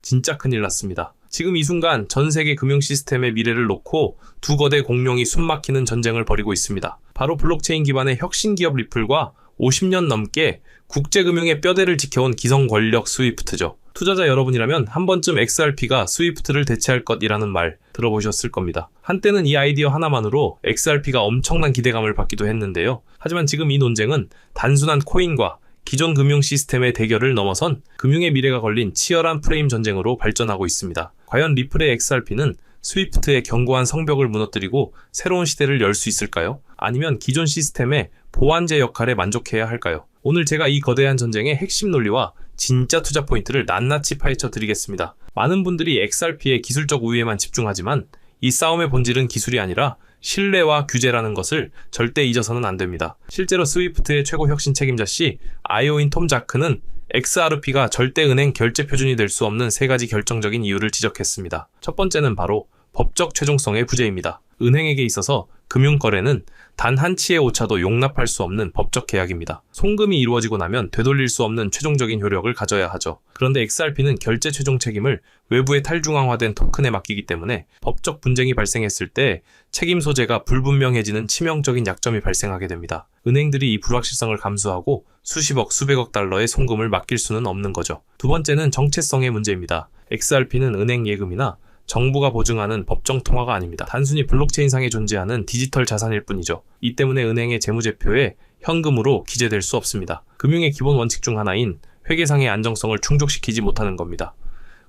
진짜 큰일 났습니다. 지금 이 순간 전 세계 금융 시스템의 미래를 놓고 두 거대 공룡이 숨막히는 전쟁을 벌이고 있습니다. 바로 블록체인 기반의 혁신 기업 리플과 50년 넘게 국제금융의 뼈대를 지켜온 기성 권력 스위프트죠. 투자자 여러분이라면 한 번쯤 XRP가 스위프트를 대체할 것이라는 말 들어보셨을 겁니다. 한때는 이 아이디어 하나만으로 XRP가 엄청난 기대감을 받기도 했는데요. 하지만 지금 이 논쟁은 단순한 코인과 기존 금융 시스템의 대결을 넘어선 금융의 미래가 걸린 치열한 프레임 전쟁으로 발전하고 있습니다. 과연 리플의 XRP는 스위프트의 견고한 성벽을 무너뜨리고 새로운 시대를 열 수 있을까요? 아니면 기존 시스템의 보완제 역할에 만족해야 할까요? 오늘 제가 이 거대한 전쟁의 핵심 논리와 진짜 투자 포인트를 낱낱이 파헤쳐 드리겠습니다. 많은 분들이 XRP의 기술적 우위에만 집중하지만 이 싸움의 본질은 기술이 아니라 신뢰와 규제라는 것을 절대 잊어서는 안 됩니다. 실제로 스위프트의 최고 혁신 책임자씨 IO인 톰 자크는 XRP가 절대 은행 결제 표준이 될 수 없는 세 가지 결정적인 이유를 지적했습니다. 첫 번째는 바로 법적 최종성의 부재입니다. 은행에게 있어서 금융거래는 단 한치의 오차도 용납할 수 없는 법적 계약입니다. 송금이 이루어지고 나면 되돌릴 수 없는 최종적인 효력을 가져야 하죠. 그런데 XRP는 결제 최종 책임을 외부에 탈중앙화된 토큰에 맡기기 때문에 법적 분쟁이 발생했을 때 책임 소재가 불분명해지는 치명적인 약점이 발생하게 됩니다. 은행들이 이 불확실성을 감수하고 수십억, 수백억 달러의 송금을 맡길 수는 없는 거죠. 두 번째는 정체성의 문제입니다. XRP는 은행 예금이나 정부가 보증하는 법정 통화가 아닙니다. 단순히 블록체인상에 존재하는 디지털 자산일 뿐이죠. 이 때문에 은행의 재무제표에 현금으로 기재될 수 없습니다. 금융의 기본 원칙 중 하나인 회계상의 안정성을 충족시키지 못하는 겁니다.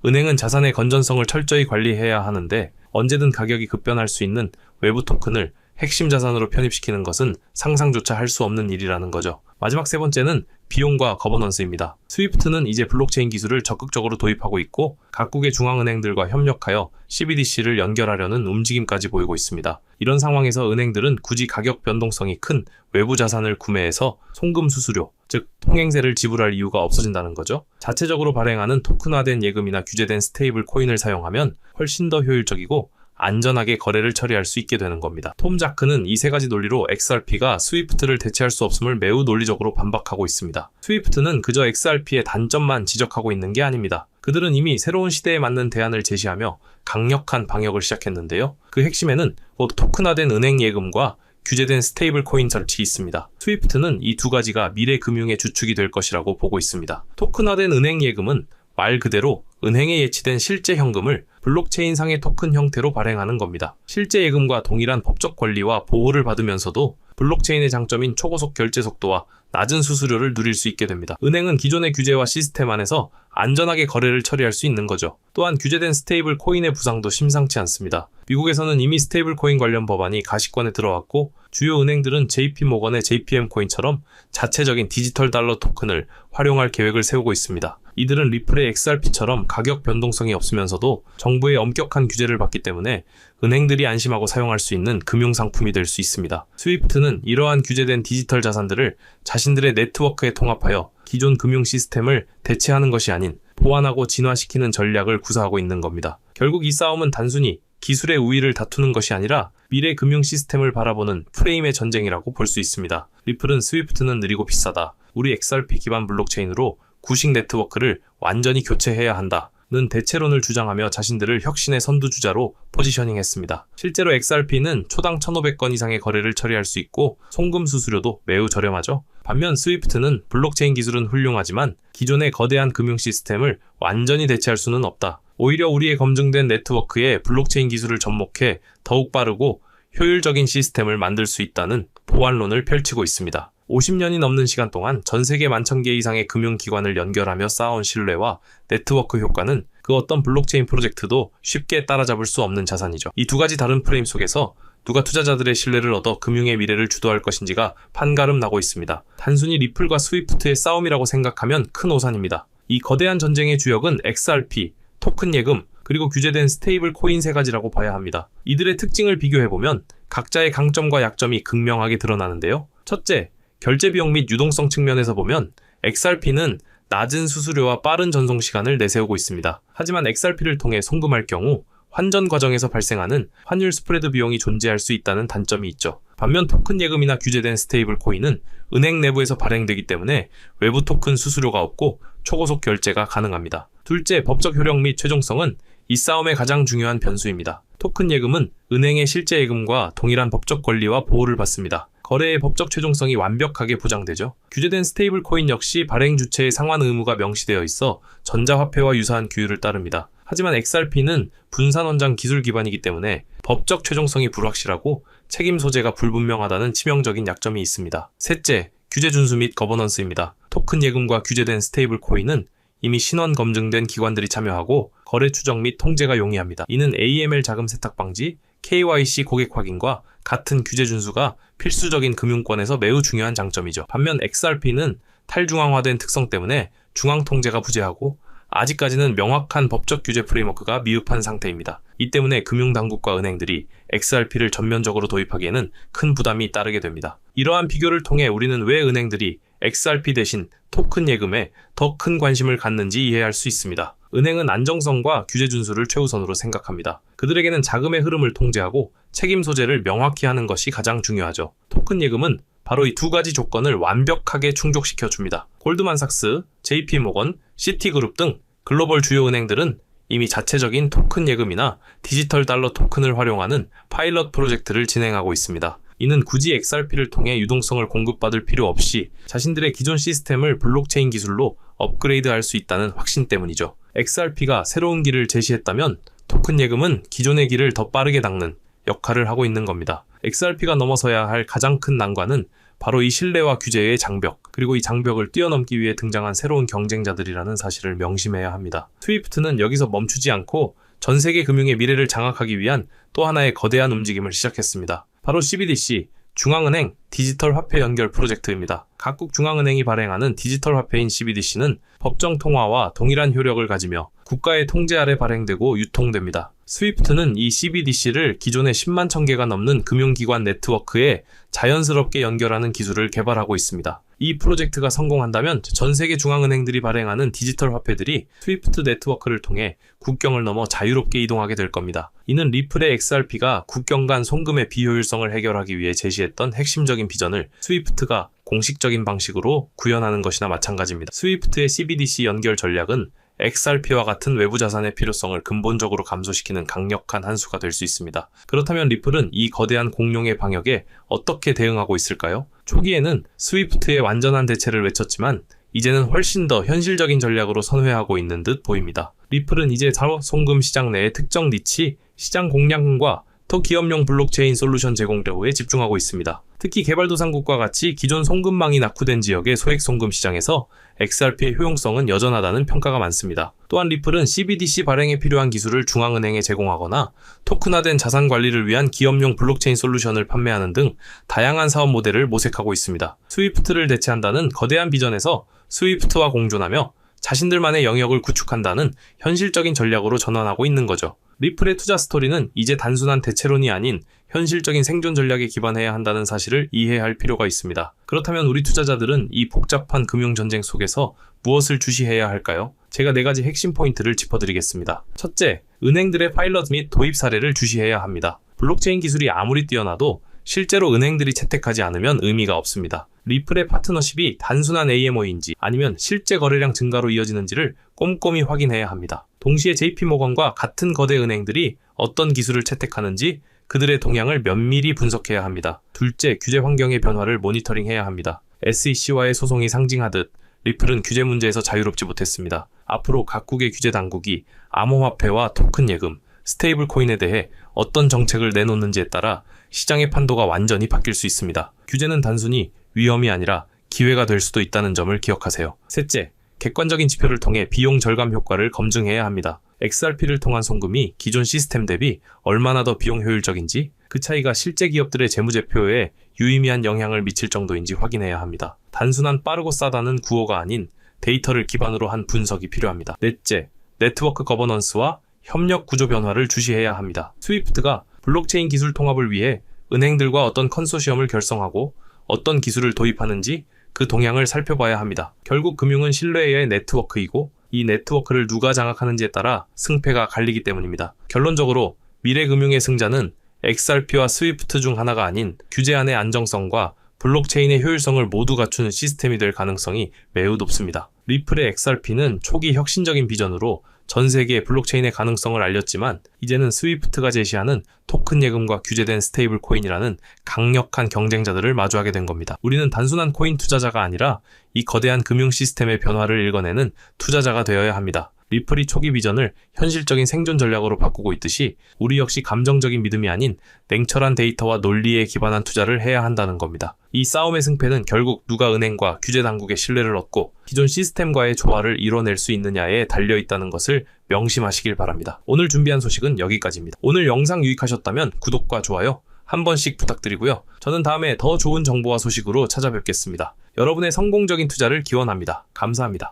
은행은 자산의 건전성을 철저히 관리해야 하는데 언제든 가격이 급변할 수 있는 외부 토큰을 핵심 자산으로 편입시키는 것은 상상조차 할 수 없는 일이라는 거죠. 마지막 세 번째는 비용과 거버넌스입니다. 스위프트는 이제 블록체인 기술을 적극적으로 도입하고 있고 각국의 중앙은행들과 협력하여 CBDC를 연결하려는 움직임까지 보이고 있습니다. 이런 상황에서 은행들은 굳이 가격 변동성이 큰 외부 자산을 구매해서 송금 수수료, 즉 통행세를 지불할 이유가 없어진다는 거죠. 자체적으로 발행하는 토큰화된 예금이나 규제된 스테이블 코인을 사용하면 훨씬 더 효율적이고 안전하게 거래를 처리할 수 있게 되는 겁니다. 톰 자크는 이 세 가지 논리로 XRP가 스위프트를 대체할 수 없음을 매우 논리적으로 반박하고 있습니다. 스위프트는 그저 XRP의 단점만 지적하고 있는 게 아닙니다. 그들은 이미 새로운 시대에 맞는 대안을 제시하며 강력한 방역을 시작했는데요. 그 핵심에는 토큰화된 은행 예금과 규제된 스테이블 코인 설치 있습니다. 스위프트는 이 두 가지가 미래 금융의 주축이 될 것이라고 보고 있습니다. 토큰화된 은행 예금은 말 그대로 은행에 예치된 실제 현금을 블록체인상의 토큰 형태로 발행하는 겁니다. 실제 예금과 동일한 법적 권리와 보호를 받으면서도 블록체인의 장점인 초고속 결제 속도와 낮은 수수료를 누릴 수 있게 됩니다. 은행은 기존의 규제와 시스템 안에서 안전하게 거래를 처리할 수 있는 거죠. 또한 규제된 스테이블 코인의 부상도 심상치 않습니다. 미국에서는 이미 스테이블 코인 관련 법안이 가시권에 들어왔고 주요 은행들은 JP모건의 JPM 코인처럼 자체적인 디지털 달러 토큰을 활용할 계획을 세우고 있습니다. 이들은 리플의 XRP처럼 가격 변동성이 없으면서도 정부의 엄격한 규제를 받기 때문에 은행들이 안심하고 사용할 수 있는 금융상품이 될 수 있습니다. 스위프트는 이러한 규제된 디지털 자산들을 자신들의 네트워크에 통합하여 기존 금융 시스템을 대체하는 것이 아닌 보완하고 진화시키는 전략을 구사하고 있는 겁니다. 결국 이 싸움은 단순히 기술의 우위를 다투는 것이 아니라 미래 금융 시스템을 바라보는 프레임의 전쟁이라고 볼 수 있습니다. 리플은 스위프트는 느리고 비싸다. 우리 XRP 기반 블록체인으로 구식 네트워크를 완전히 교체해야 한다는 대체론을 주장하며 자신들을 혁신의 선두주자로 포지셔닝했습니다. 실제로 XRP는 초당 1,500건 이상의 거래를 처리할 수 있고 송금 수수료도 매우 저렴하죠. 반면 스위프트는 블록체인 기술은 훌륭하지만 기존의 거대한 금융 시스템을 완전히 대체할 수는 없다. 오히려 우리의 검증된 네트워크에 블록체인 기술을 접목해 더욱 빠르고 효율적인 시스템을 만들 수 있다는 보완론을 펼치고 있습니다. 50년이 넘는 시간 동안 전 세계 11,000개 이상의 금융기관을 연결하며 쌓아온 신뢰와 네트워크 효과는 그 어떤 블록체인 프로젝트도 쉽게 따라잡을 수 없는 자산이죠. 이 두 가지 다른 프레임 속에서 누가 투자자들의 신뢰를 얻어 금융의 미래를 주도할 것인지가 판가름 나고 있습니다. 단순히 리플과 스위프트의 싸움이라고 생각하면 큰 오산입니다. 이 거대한 전쟁의 주역은 XRP, 토큰 예금, 그리고 규제된 스테이블 코인 세 가지라고 봐야 합니다. 이들의 특징을 비교해보면 각자의 강점과 약점이 극명하게 드러나는데요. 첫째, 결제 비용 및 유동성 측면에서 보면 XRP는 낮은 수수료와 빠른 전송 시간을 내세우고 있습니다. 하지만 XRP를 통해 송금할 경우 환전 과정에서 발생하는 환율 스프레드 비용이 존재할 수 있다는 단점이 있죠. 반면 토큰 예금이나 규제된 스테이블 코인은 은행 내부에서 발행되기 때문에 외부 토큰 수수료가 없고 초고속 결제가 가능합니다. 둘째, 법적 효력 및 최종성은 이 싸움의 가장 중요한 변수입니다. 토큰 예금은 은행의 실제 예금과 동일한 법적 권리와 보호를 받습니다. 거래의 법적 최종성이 완벽하게 보장되죠. 규제된 스테이블 코인 역시 발행 주체의 상환 의무가 명시되어 있어 전자화폐와 유사한 규율을 따릅니다. 하지만 XRP는 분산 원장 기술 기반이기 때문에 법적 최종성이 불확실하고 책임 소재가 불분명하다는 치명적인 약점이 있습니다. 셋째, 규제 준수 및 거버넌스입니다. 토큰 예금과 규제된 스테이블 코인은 이미 신원 검증된 기관들이 참여하고 거래 추적 및 통제가 용이합니다. 이는 AML 자금 세탁 방지, KYC 고객 확인과 같은 규제 준수가 필수적인 금융권에서 매우 중요한 장점이죠. 반면 XRP는 탈중앙화된 특성 때문에 중앙 통제가 부재하고 아직까지는 명확한 법적 규제 프레임워크가 미흡한 상태입니다. 이 때문에 금융당국과 은행들이 XRP를 전면적으로 도입하기에는 큰 부담이 따르게 됩니다. 이러한 비교를 통해 우리는 왜 은행들이 XRP 대신 토큰 예금에 더 큰 관심을 갖는지 이해할 수 있습니다. 은행은 안정성과 규제 준수를 최우선으로 생각합니다. 그들에게는 자금의 흐름을 통제하고 책임 소재를 명확히 하는 것이 가장 중요하죠. 토큰 예금은 바로 이 두 가지 조건을 완벽하게 충족시켜 줍니다. 골드만삭스, JP모건, 시티그룹 등 글로벌 주요 은행들은 이미 자체적인 토큰 예금이나 디지털 달러 토큰을 활용하는 파일럿 프로젝트를 진행하고 있습니다. 이는 굳이 XRP를 통해 유동성을 공급받을 필요 없이 자신들의 기존 시스템을 블록체인 기술로 업그레이드할 수 있다는 확신 때문이죠. XRP가 새로운 길을 제시했다면 토큰 예금은 기존의 길을 더 빠르게 닦는 역할을 하고 있는 겁니다. XRP가 넘어서야 할 가장 큰 난관은 바로 이 신뢰와 규제의 장벽, 그리고 이 장벽을 뛰어넘기 위해 등장한 새로운 경쟁자들이라는 사실을 명심해야 합니다. 스위프트는 여기서 멈추지 않고 전 세계 금융의 미래를 장악하기 위한 또 하나의 거대한 움직임을 시작했습니다. 바로 CBDC, 중앙은행 디지털 화폐 연결 프로젝트입니다. 각국 중앙은행이 발행하는 디지털 화폐인 CBDC는 법정 통화와 동일한 효력을 가지며 국가의 통제 아래 발행되고 유통됩니다. 스위프트는 이 CBDC를 기존의 10만 1000개가 넘는 금융기관 네트워크에 자연스럽게 연결하는 기술을 개발하고 있습니다. 이 프로젝트가 성공한다면 전 세계 중앙은행들이 발행하는 디지털 화폐들이 스위프트 네트워크를 통해 국경을 넘어 자유롭게 이동하게 될 겁니다. 이는 리플의 XRP가 국경 간 송금의 비효율성을 해결하기 위해 제시했던 핵심적인 비전을 스위프트가 공식적인 방식으로 구현하는 것이나 마찬가지입니다. 스위프트의 CBDC 연결 전략은 XRP와 같은 외부 자산의 필요성을 근본적으로 감소시키는 강력한 한 수가 될 수 있습니다. 그렇다면 리플은 이 거대한 공룡의 방역에 어떻게 대응하고 있을까요? 초기에는 스위프트의 완전한 대체를 외쳤지만 이제는 훨씬 더 현실적인 전략으로 선회하고 있는 듯 보입니다. 리플은 이제 자로 송금 시장 내의 특정 니치, 시장 공략과 더 기업용 블록체인 솔루션 제공에 집중하고 있습니다. 특히 개발도상국과 같이 기존 송금망이 낙후된 지역의 소액 송금 시장에서 XRP의 효용성은 여전하다는 평가가 많습니다. 또한 리플은 CBDC 발행에 필요한 기술을 중앙은행에 제공하거나 토큰화된 자산 관리를 위한 기업용 블록체인 솔루션을 판매하는 등 다양한 사업 모델을 모색하고 있습니다. 스위프트를 대체한다는 거대한 비전에서 스위프트와 공존하며 자신들만의 영역을 구축한다는 현실적인 전략으로 전환하고 있는 거죠. 리플의 투자 스토리는 이제 단순한 대체론이 아닌 현실적인 생존 전략에 기반해야 한다는 사실을 이해할 필요가 있습니다. 그렇다면 우리 투자자들은 이 복잡한 금융 전쟁 속에서 무엇을 주시해야 할까요? 제가 4가지 핵심 포인트를 짚어드리겠습니다. 첫째, 은행들의 파일럿 및 도입 사례를 주시해야 합니다. 블록체인 기술이 아무리 뛰어나도 실제로 은행들이 채택하지 않으면 의미가 없습니다. 리플의 파트너십이 단순한 AMO인지 아니면 실제 거래량 증가로 이어지는지를 꼼꼼히 확인해야 합니다. 동시에 JP모건과 같은 거대 은행들이 어떤 기술을 채택하는지 그들의 동향을 면밀히 분석해야 합니다. 둘째, 규제 환경의 변화를 모니터링해야 합니다. SEC와의 소송이 상징하듯 리플은 규제 문제에서 자유롭지 못했습니다. 앞으로 각국의 규제 당국이 암호화폐와 토큰 예금, 스테이블 코인에 대해 어떤 정책을 내놓는지에 따라 시장의 판도가 완전히 바뀔 수 있습니다. 규제는 단순히 위험이 아니라 기회가 될 수도 있다는 점을 기억하세요. 셋째, 객관적인 지표를 통해 비용 절감 효과를 검증해야 합니다. XRP를 통한 송금이 기존 시스템 대비 얼마나 더 비용 효율적인지, 그 차이가 실제 기업들의 재무제표에 유의미한 영향을 미칠 정도인지 확인해야 합니다. 단순한 빠르고 싸다는 구호가 아닌 데이터를 기반으로 한 분석이 필요합니다. 넷째, 네트워크 거버넌스와 협력 구조 변화를 주시해야 합니다. 스위프트가 블록체인 기술 통합을 위해 은행들과 어떤 컨소시엄을 결성하고 어떤 기술을 도입하는지 그 동향을 살펴봐야 합니다. 결국 금융은 신뢰의 네트워크이고 이 네트워크를 누가 장악하는지에 따라 승패가 갈리기 때문입니다. 결론적으로 미래 금융의 승자는 XRP와 스위프트 중 하나가 아닌 규제안의 안정성과 블록체인의 효율성을 모두 갖추는 시스템이 될 가능성이 매우 높습니다. 리플의 XRP는 초기 혁신적인 비전으로 전 세계 블록체인의 가능성을 알렸지만 이제는 스위프트가 제시하는 토큰 예금과 규제된 스테이블 코인이라는 강력한 경쟁자들을 마주하게 된 겁니다. 우리는 단순한 코인 투자자가 아니라 이 거대한 금융 시스템의 변화를 읽어내는 투자자가 되어야 합니다. 리플이 초기 비전을 현실적인 생존 전략으로 바꾸고 있듯이 우리 역시 감정적인 믿음이 아닌 냉철한 데이터와 논리에 기반한 투자를 해야 한다는 겁니다. 이 싸움의 승패는 결국 누가 은행과 규제 당국의 신뢰를 얻고 기존 시스템과의 조화를 이뤄낼 수 있느냐에 달려있다는 것을 명심하시길 바랍니다. 오늘 준비한 소식은 여기까지입니다. 오늘 영상 유익하셨다면 구독과 좋아요 한 번씩 부탁드리고요. 저는 다음에 더 좋은 정보와 소식으로 찾아뵙겠습니다. 여러분의 성공적인 투자를 기원합니다. 감사합니다.